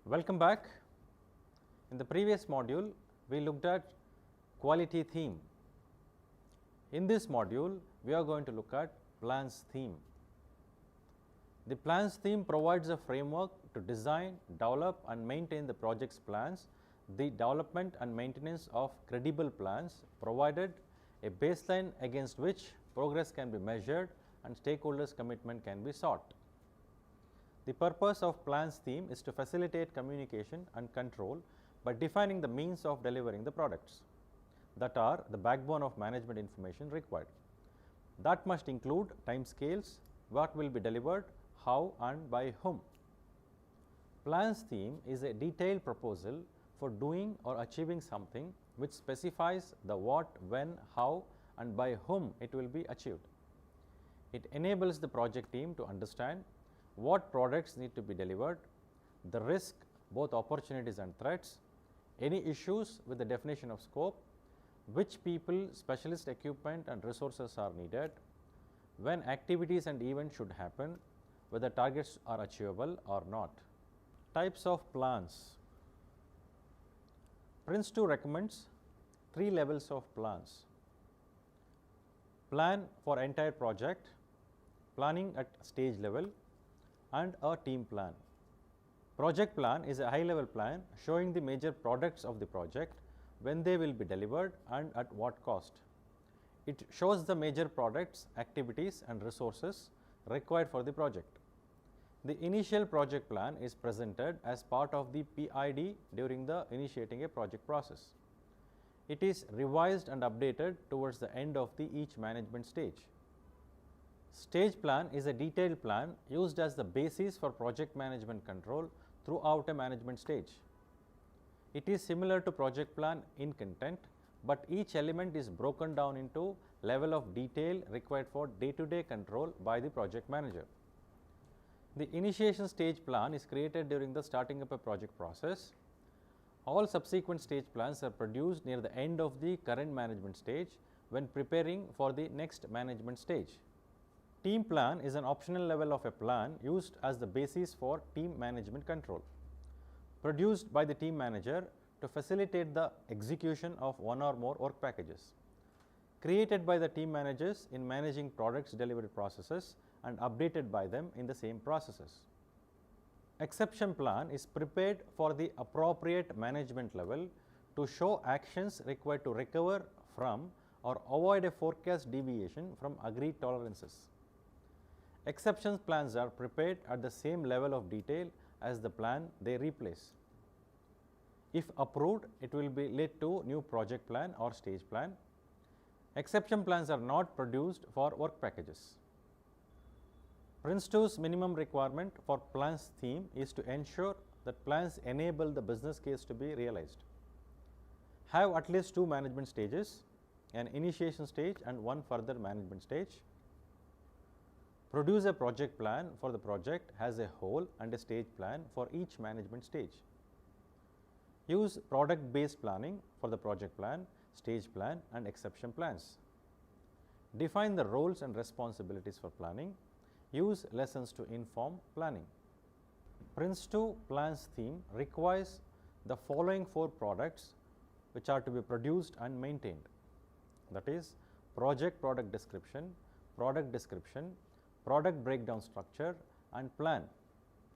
Welcome back. In the previous module, we looked at quality theme. In this module, we are going to look at plans theme. The plans theme provides a framework to design, develop and maintain the project's plans, the development and maintenance of credible plans, provided a baseline against which progress can be measured and stakeholders' commitment can be sought. The purpose of plans theme is to facilitate communication and control by defining the means of delivering the products that are the backbone of management information required. That must include timescales, what will be delivered, how and by whom. Plans theme is a detailed proposal for doing or achieving something which specifies the what, when, how and by whom it will be achieved. It enables the project team to understand what products need to be delivered, the risk, both opportunities and threats, any issues with the definition of scope, which people, specialist equipment and resources are needed, when activities and events should happen, whether targets are achievable or not. Types of plans. PRINCE2 recommends 3 levels of plans: plan for entire project, planning at stage level and a team plan. Project plan is a high level plan showing the major products of the project, when they will be delivered and at what cost. It shows the major products, activities and resources required for the project. The initial project plan is presented as part of the PID during the initiating a project process. It is revised and updated towards the end of each management stage. Stage plan is a detailed plan used as the basis for project management control throughout a management stage. It is similar to project plan in content, but each element is broken down into level of detail required for day-to-day control by the project manager. The initiation stage plan is created during the starting up a project process. All subsequent stage plans are produced near the end of the current management stage when preparing for the next management stage. Team plan is an optional level of a plan used as the basis for team management control, produced by the team manager to facilitate the execution of one or more work packages, created by the team managers in managing products delivery processes and updated by them in the same processes. Exception plan is prepared for the appropriate management level to show actions required to recover from or avoid a forecast deviation from agreed tolerances. Exceptions plans are prepared at the same level of detail as the plan they replace. If approved, it will be led to new project plan or stage plan. Exception plans are not produced for work packages. PRINCE2's minimum requirement for plans theme is to ensure that plans enable the business case to be realized. Have at least 2 management stages, an initiation stage and one further management stage. Produce a project plan for the project as a whole and a stage plan for each management stage. Use product based planning for the project plan, stage plan and exception plans. Define the roles and responsibilities for planning. Use lessons to inform planning. PRINCE2 plans theme requires the following 4 products which are to be produced and maintained, that is product description, product breakdown structure and plan.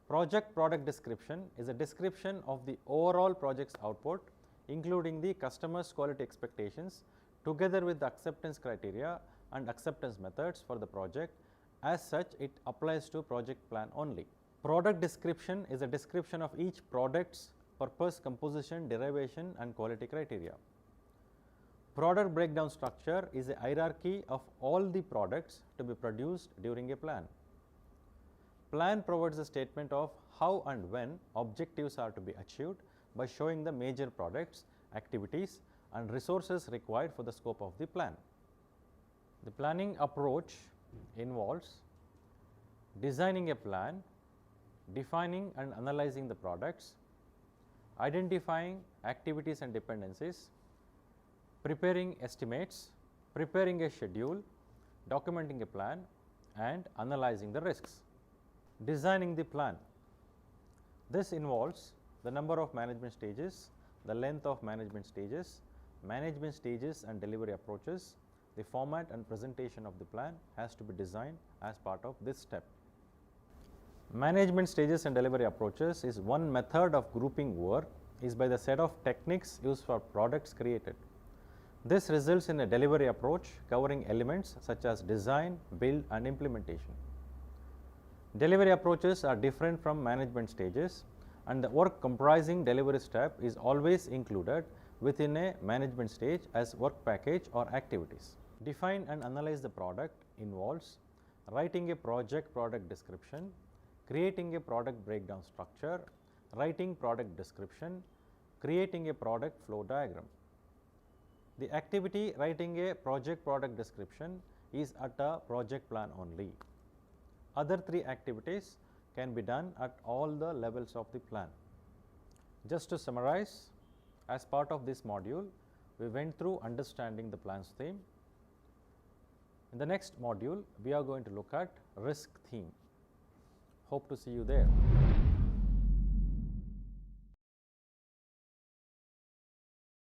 Product description is a description of the overall project's output, including the customer's quality expectations together with the acceptance criteria and acceptance methods for the project. As such, it applies to project plan only. Product description is a description of each product's purpose, composition, derivation and quality criteria. Product breakdown structure is a hierarchy of all the products to be produced during a plan. Plan provides a statement of how and when objectives are to be achieved by showing the major products, activities and resources required for the scope of the plan. The planning approach involves designing a plan, defining and analyzing the products, identifying activities and dependencies, preparing estimates, preparing a schedule, documenting a plan and analyzing the risks. Designing the plan. This involves the number of management stages, the length of management stages and delivery approaches, the format and presentation of the plan has to be designed as part of this step. Management stages and delivery approaches is one method of grouping work is by the set of techniques used for products created. This results in a delivery approach covering elements such as design, build and implementation. Delivery approaches are different from management stages, and the work comprising delivery step is always included within a management stage as work package or activities. Define and analyze the product involves writing a product description, creating a product breakdown structure, writing product description, creating a product flow diagram. The activity writing a product description is at a project plan only. Other three activities can be done at all the levels of the plan. Just to summarize, as part of this module, we went through understanding the plan's theme. In the next module, we are going to look at risk theme. Hope to see you there.